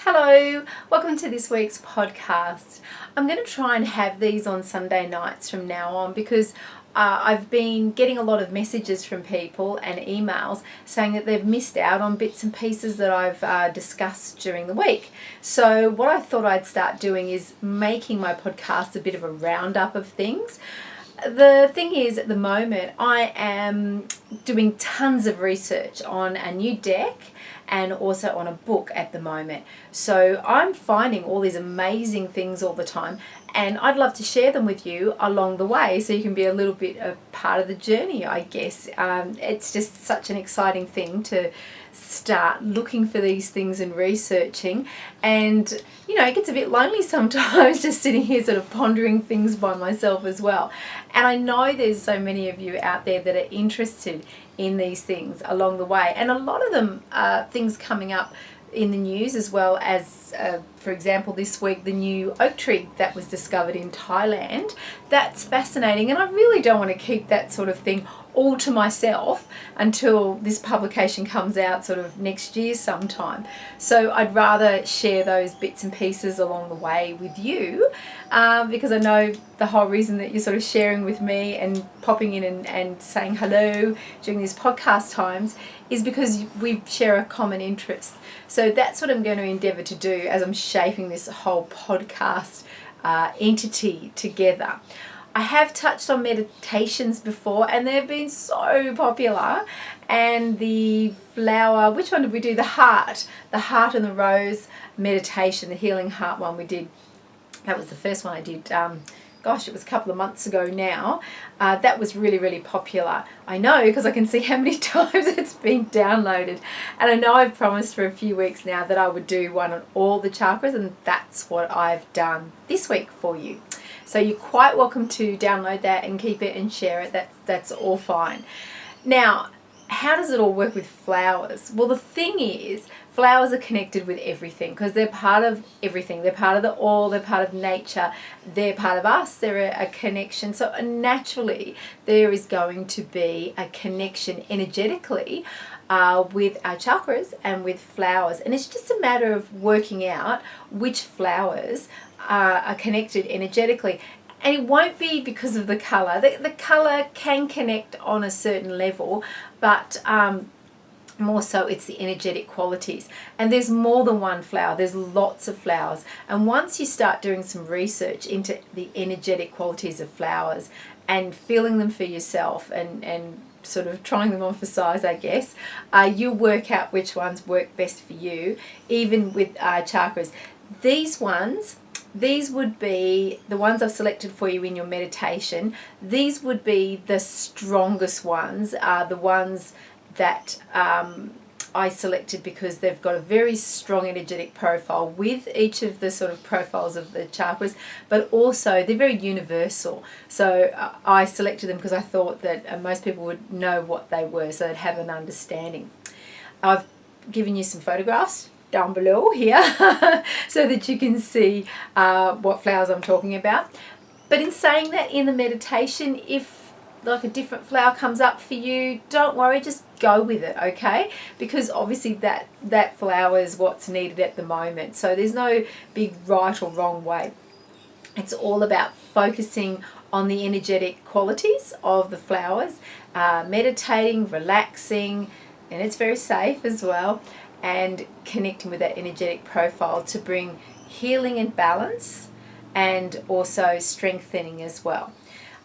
Hello, welcome to this week's podcast. I'm going to try and have these on Sunday nights from now on because I've been getting a lot of messages from people and emails saying that they've missed out on bits and pieces that I've discussed during the week. So what I thought I'd start doing is making my podcast a bit of a roundup of things. The thing is, at the moment, I am doing tons of research on a new deck and also on a book at the moment. So I'm finding all these amazing things all the time, and I'd love to share them with you along the way so you can be a little bit a part of the journey, I guess. It's just such an exciting thing to start looking for these things and researching, and it gets a bit lonely sometimes just sitting here sort of pondering things by myself as well. And I know there's so many of you out there that are interested in these things along the way, and a lot of them are things coming up in the news, as well as for example this week the new oak tree that was discovered in Thailand. That's fascinating, and I really don't want to keep that sort of thing all to myself until this publication comes out sort of next year sometime. So I'd rather share those bits and pieces along the way with you, because I know the whole reason that you're sort of sharing with me and popping in and saying hello during these podcast times is because we share a common interest. So that's what I'm going to endeavour to do as I'm shaping this whole podcast entity together. I have touched on meditations before, and they've been so popular. And the flower, which one did we do? The heart and the rose meditation, the healing heart one we did. That was the first one I did. It was a couple of months ago now. That was really, really popular. I know, because I can see how many times it's been downloaded. And I know I've promised for a few weeks now that I would do one on all the chakras, and that's what I've done this week for you. So you're quite welcome to download that and keep it and share it. That's all fine. Now, how does it all work with flowers? Well, the thing is, flowers are connected with everything because they're part of everything. They're part of the all, they're part of nature, they're part of us, they're a connection. So naturally, there is going to be a connection energetically with our chakras and with flowers. And it's just a matter of working out which flowers are connected energetically. And it won't be because of the colour. The colour can connect on a certain level, but more so it's the energetic qualities. And there's more than one flower. There's lots of flowers. And once you start doing some research into the energetic qualities of flowers and feeling them for yourself and sort of trying them on for size, I guess, you'll work out which ones work best for you, even with chakras. These would be the ones I've selected for you in your meditation. These would be the strongest ones, the ones that I selected because they've got a very strong energetic profile with each of the sort of profiles of the chakras, but also they're very universal. So I selected them because I thought that most people would know what they were, so they'd have an understanding. I've given you some photographs down below here so that you can see what flowers I'm talking about. But in saying that, in the meditation, if like a different flower comes up for you, don't worry, just go with it, okay? Because obviously that flower is what's needed at the moment. So there's no big right or wrong way. It's all about focusing on the energetic qualities of the flowers, meditating, relaxing, and it's very safe as well, and connecting with that energetic profile to bring healing and balance, and also strengthening as well.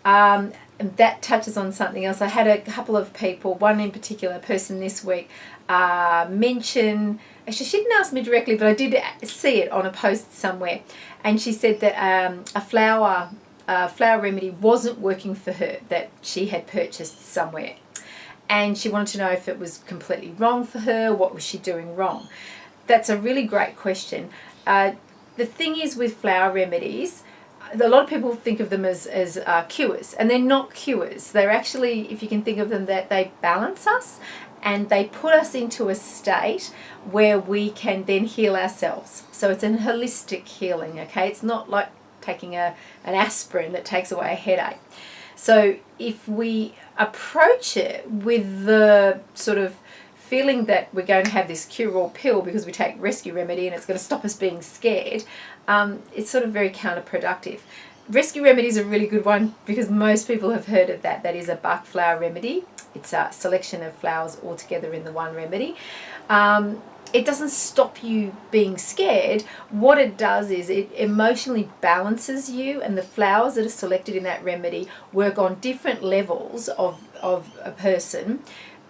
And that touches on something else. I had a couple of people, one in particular person this week, mention, actually she didn't ask me directly, but I did see it on a post somewhere, and she said that a flower remedy wasn't working for her that she had purchased somewhere. And she wanted to know if it was completely wrong for her, what was she doing wrong? That's a really great question. The thing is with flower remedies, a lot of people think of them as cures, and they're not cures. They're actually, if you can think of them, that they balance us and they put us into a state where we can then heal ourselves. So it's a holistic healing, okay? It's not like taking an aspirin that takes away a headache. So if we approach it with the sort of feeling that we're going to have this cure-all pill because we take Rescue Remedy and it's going to stop us being scared, it's sort of very counterproductive. Rescue Remedy is a really good one because most people have heard of that. That is a Bach flower remedy. It's a selection of flowers all together in the one remedy. It doesn't stop you being scared. What it does is it emotionally balances you, and the flowers that are selected in that remedy work on different levels of a person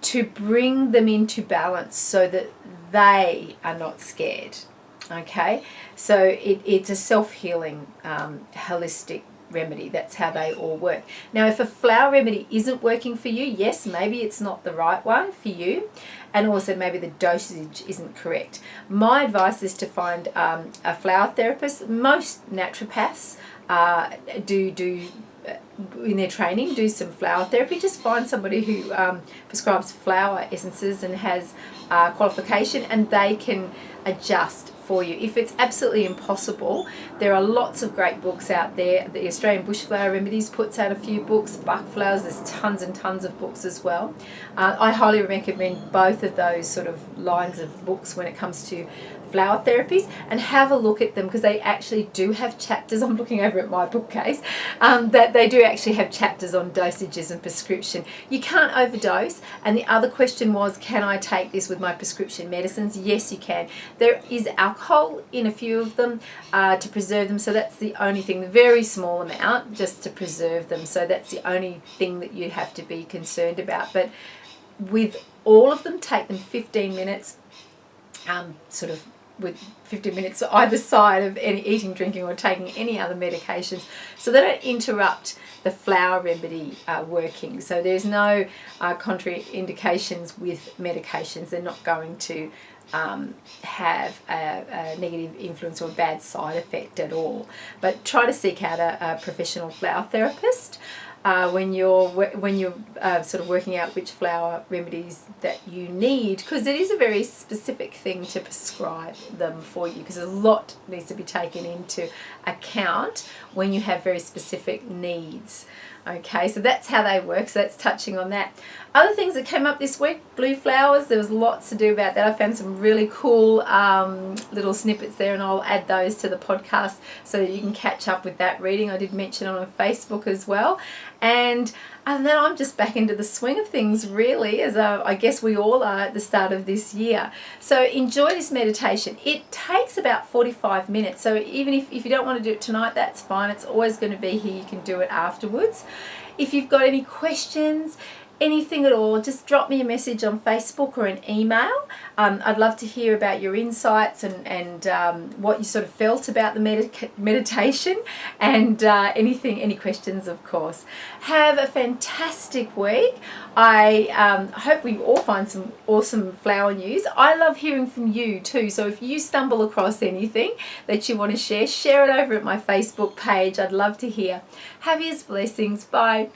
to bring them into balance so that they are not scared. Okay, so it's a self-healing, holistic remedy. That's how they all work. Now, if a flower remedy isn't working for you, yes, maybe it's not the right one for you, and also maybe the dosage isn't correct. My advice is to find a flower therapist. Most naturopaths do in their training do some flower therapy. Just find somebody who prescribes flower essences and has qualification, and they can adjust for you. If it's absolutely impossible, there are lots of great books out there. The Australian Bushflower Remedies puts out a few books. Bach Flowers, there's tons and tons of books as well. I highly recommend both of those sort of lines of books when it comes to flower therapies, and have a look at them because they actually do have chapters. I'm looking over at my bookcase, that they do actually have chapters on dosages and prescription. You can't overdose. And the other question was, can I take this with my prescription medicines? Yes, you can. There is alcohol in a few of them to preserve them, so that's the only thing, the very small amount just to preserve them. So that's the only thing that you have to be concerned about. But with all of them, take them 15 minutes, sort of with 15 minutes either side of any eating, drinking or taking any other medications, so they don't interrupt the flower remedy working. So there's no contraindications with medications. They're not going to have a negative influence or a bad side effect at all. But try to seek out a professional flower therapist when you're sort of working out which flower remedies that you need, because it is a very specific thing to prescribe them for you, because a lot needs to be taken into account when you have very specific needs. Okay, so that's how they work. So that's touching on that. Other things that came up this week, blue flowers. There was lots to do about that. I found some really cool little snippets there, and I'll add those to the podcast so that you can catch up with that reading. I did mention it on Facebook as well. And then I'm just back into the swing of things, really, as I guess we all are at the start of this year. So enjoy this meditation. It takes about 45 minutes. So even if you don't want to do it tonight, that's fine. It's always going to be here. You can do it afterwards. If you've got any questions, anything at all, just drop me a message on Facebook or an email. I'd love to hear about your insights and what you sort of felt about the meditation, and any questions, of course. Have a fantastic week. I hope we all find some awesome flower news. I love hearing from you too, so if you stumble across anything that you want to share it over at my Facebook page. I'd love to hear. Have his blessings. Bye.